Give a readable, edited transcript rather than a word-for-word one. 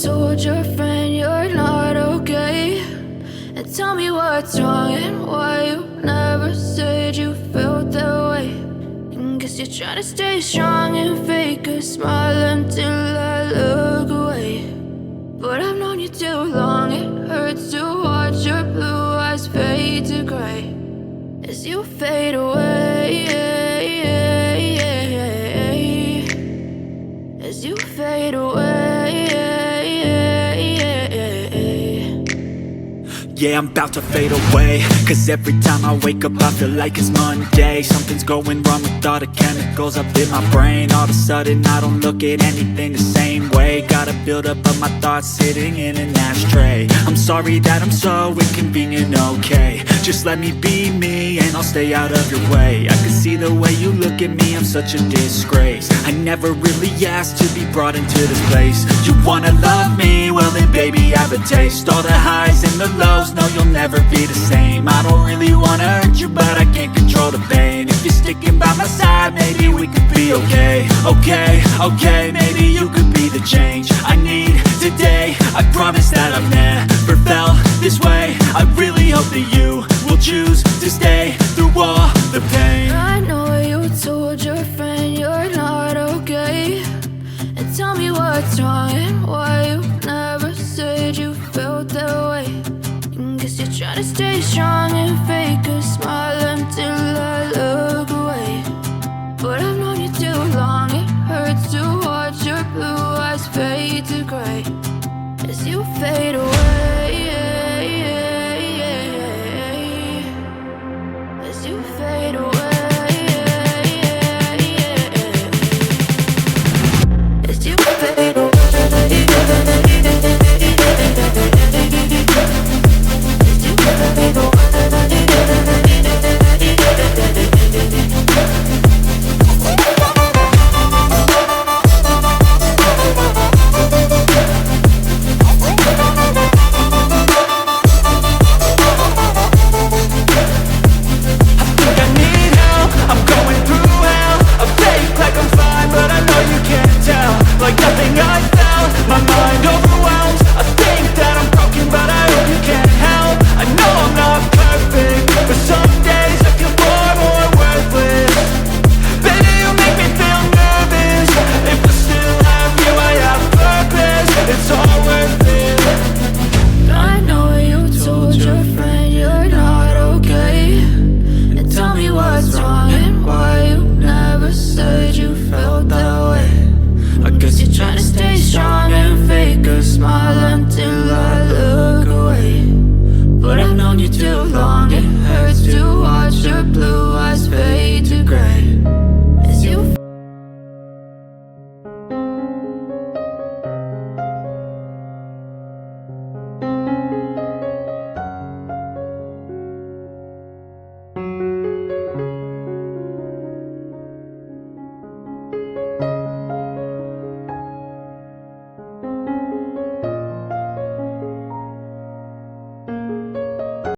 told your friend you're not okay, and tell me what's wrong and why you never said you felt that way. And guess you're trying to stay strong and fake a smile until I look away. But I've known you too long, it hurts to watch your blue eyes fade to gray as you fade away, as you fade away. Yeah, I'm about to fade away, cause every time I wake up I feel like it's Monday. Something's going wrong with all the chemicals up in my brain. All of a sudden I don't look at anything the same way. Gotta build up of my thoughts sitting in an ashtray. I'm sorry that I'm so inconvenient, okay. Just let me be me and I'll stay out of your way. I can see the way you look at me, I'm such a disgrace. I never really asked to be brought into this place. You wanna love me? Well then baby I have a taste. All the highs and the lows, no you'll never be the same. I don't really wanna hurt you but I can't control the pain. If you're sticking by my side maybe we could be okay. Okay, maybe you could be the change I need today. I promise that I've never felt this way. I really hope that you will choose to stay through all the pain. I know you told your friend you're not okay, and tell me what's wrong and why you never said you felt that way. And guess you're trying to stay strong and fake a smile until I look away. But I've known you too long, it hurts to watch your blue eyes fade to gray as you fade away, as you fade away, as you fade away. Like nothing I felt, my mind overwhelmed. I think that I'm broken but I hope you can't help. I know I'm not perfect, but some days I feel far more worthless. Baby, you make me feel nervous. If I still have you, I have purpose. It's all worth it. I know you told your friend you're not okay, and tell me what's wrong and why you never said you felt that way. I guess you're trying to stay strong and fake a smile until I look away. But I've known you too